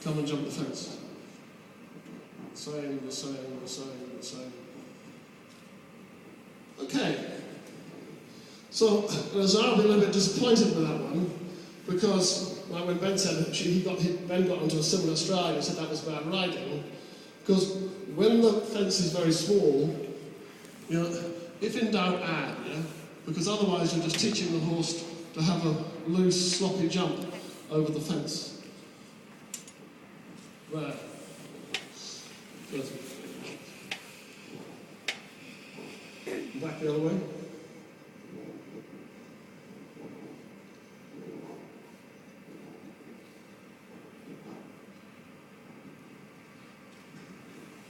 come and jump the fence. The same. Okay. So Zara will be a little bit disappointed with that one, because like when Ben said Ben got onto a similar stride and said that was bad riding, because when the fence is very small, you know, if in doubt, add, yeah? Because otherwise you're just teaching the horse to have a loose, sloppy jump over the fence. There. Good. Back the other way.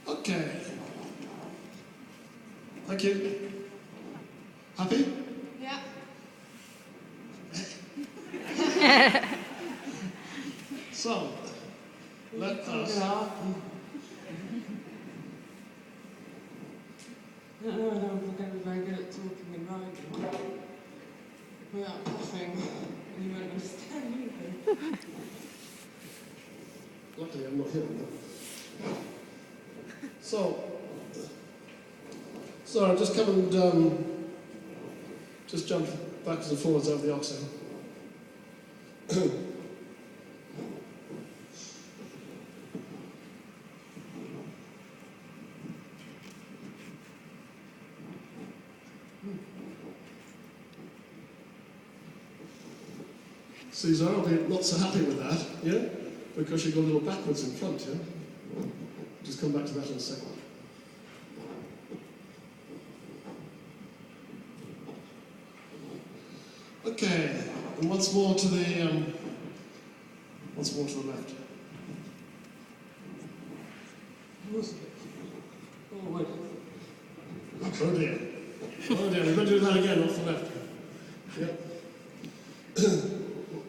Okay. Thank you. Happy? Yeah. So, let us... I don't know whether I'm going to be very good at talking and riding without coughing, and you won't understand anything. Luckily I'm not hearing that. So I'll just come and just jump backwards and forwards over the oxen. See, Zara will be not so happy with that, yeah? Because she got a little backwards in front, yeah? Just come back to that in a second. Okay, and once more to the left. Forward. Oh dear. Oh dear, we're going to do that again off the left. Yep.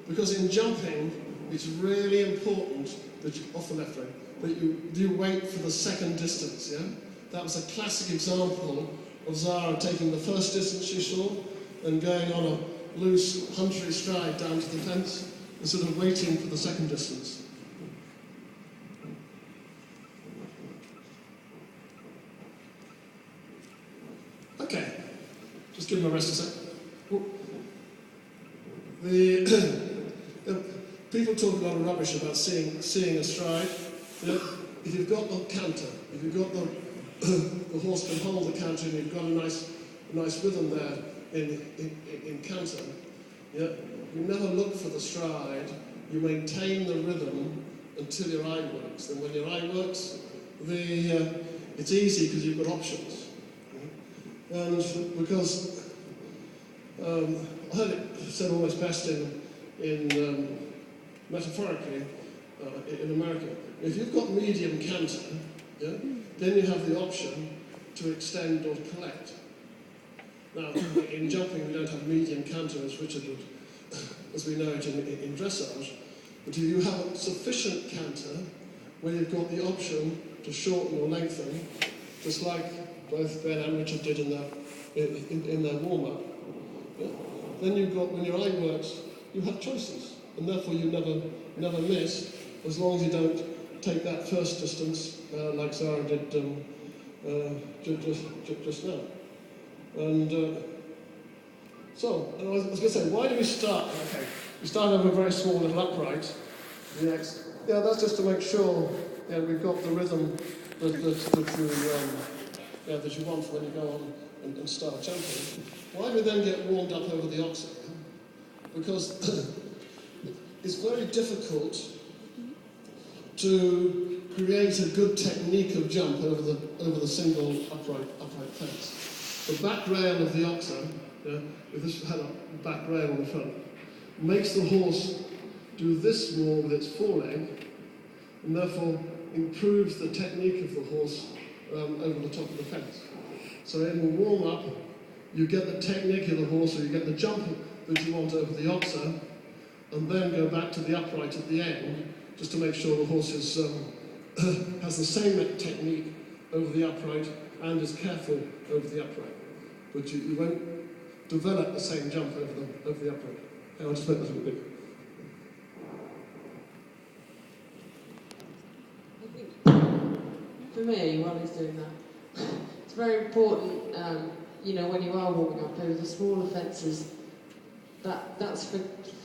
Because in jumping, it's really important that you, off the left way, that you wait for the second distance, yeah? That was a classic example of Zara taking the first distance she saw and going on a loose, huntery stride down to the fence instead of waiting for the second distance. Okay, just give him a rest a sec. People talk a lot of rubbish about seeing a stride. You know, if you've got the canter, if you've got the horse can hold the canter and you've got a nice rhythm there in canter, yeah, you never look for the stride, you maintain the rhythm until your eye works. Then when your eye works, it's easy because you've got options. And because I heard it said almost best in metaphorically in America, if you've got medium canter, yeah, then you have the option to extend or collect. Now, in jumping we don't have medium canter as Richard would, as we know it in dressage, but if you have sufficient canter where you've got the option to shorten or lengthen, just like both Ben and Richard did in their warm-up, yeah, then you've got, when your eye works, you have choices, and therefore you never miss, as long as you don't take that first distance like Zara did just now. And so, I was going to say, why do we start? Okay, we start over a very small little upright. Next, yeah, that's just to make sure, yeah, we've got the rhythm that you want when you go on and start jumping. Why do we then get warmed up over the oxen? Because it's very difficult to create a good technique of jump over the single upright fence. The back rail of the oxen, yeah, if this had a back rail on the front, makes the horse do this more with its foreleg, and therefore improves the technique of the horse over the top of the fence. So in the warm-up, you get the technique of the horse, or you get the jump that you want over the oxen, and then go back to the upright at the end, just to make sure the horse is, has the same technique over the upright and is careful over the upright. But you won't develop the same jump over the upright. Okay, I'll just make that a bit bigger. For me, while he's doing that, it's very important, you know, when you are warming up over the smaller fences, that's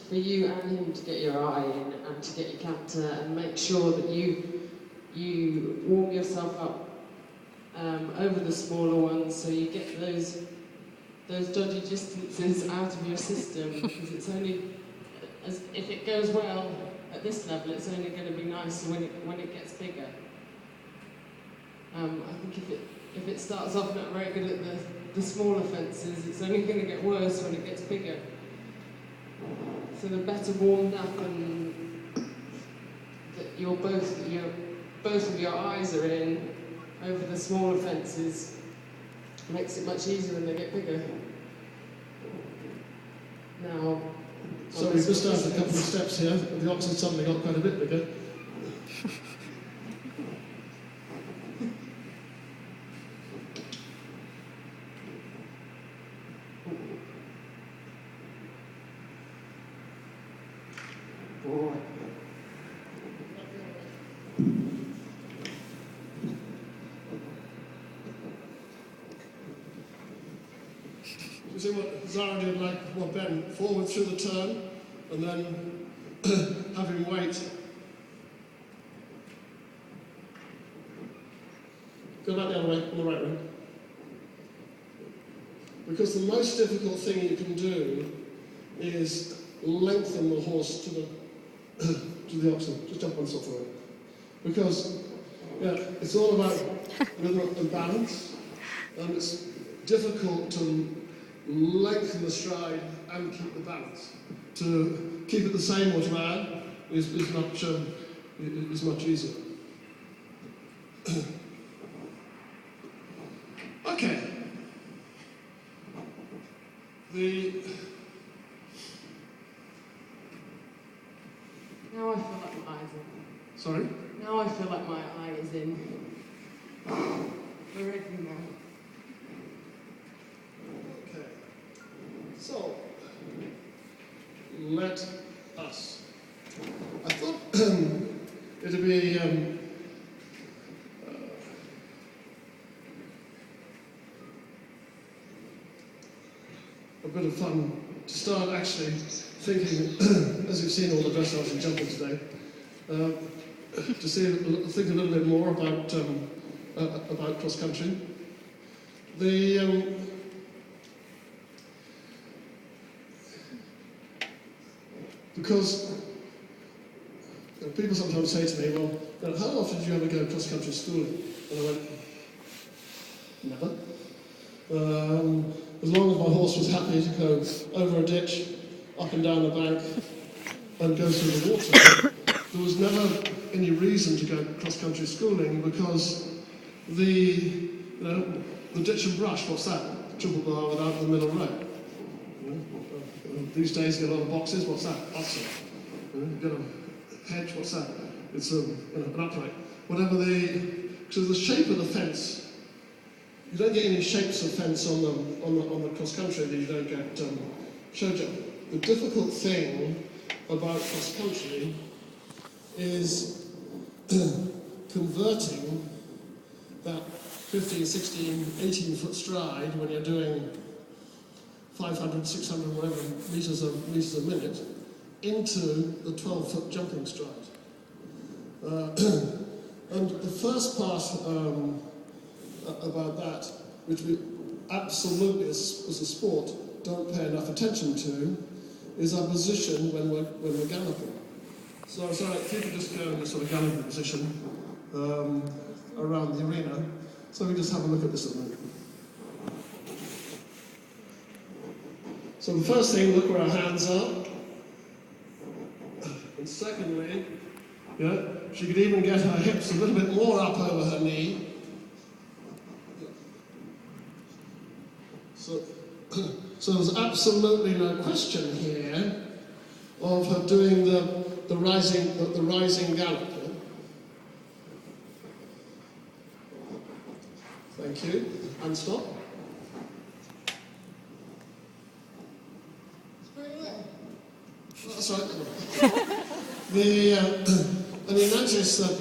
for you and him to get your eye in and to get your canter and make sure that you warm yourself up over the smaller ones, so you get those dodgy distances out of your system, because it's only, if it goes well at this level, it's only going to be nicer when it gets bigger. I think if it starts off not very good at the smaller fences, it's only going to get worse when it gets bigger. So the better warmed up and that both of your eyes are in over the smaller fences makes it much easier when they get bigger. Now, so we've just started a couple of steps here. The oxen suddenly got quite a bit bigger. Boy. You see what Zara did, like what Ben, forward through the turn, and then have him wait. Go back the other way, on the right way. Because the most difficult thing you can do is lengthen the horse to the oxen. Just jump on top of it. Because it's all about rhythm and balance, and it's difficult to lengthen the stride and keep the balance. To keep it the same or to add is much easier. Okay. Now I feel like my eye's in. Sorry? Now I feel like my eye is in. We're ready now. Okay. So, let us. I thought it'd be a bit of fun to start actually thinking, as you've seen all the dressage and jumping today, to think a little bit more about cross country. Because people sometimes say to me, well, how often did you ever go cross country schooling? And I went, never. As long as my horse was happy to go over a ditch, up and down the bank, and go through the water, there was never any reason to go cross-country schooling, because the ditch and brush, what's that? Triple bar without the middle road. These days you get a lot of boxes, what's that? Boxing. You get a hedge, what's that? It's an upright. So the shape of the fence, you don't get any shapes of fence on the cross country that you don't get show jump. The difficult thing about cross country is converting that 15, 16, 18 foot stride when you're doing 500, 600, whatever meters a minute into the 12-foot jumping stride. And the first part about that, which we absolutely as a sport don't pay enough attention to, is our position when we're galloping. So sorry, if you could just go in this sort of galloping position around the arena. So we just have a look at this at a minute. So the first thing, look where our hands are. And secondly, she could even get her hips a little bit more up over her knee. So there's absolutely no question here of her doing the rising gallop. Thank you. And stop. That's right. And you notice that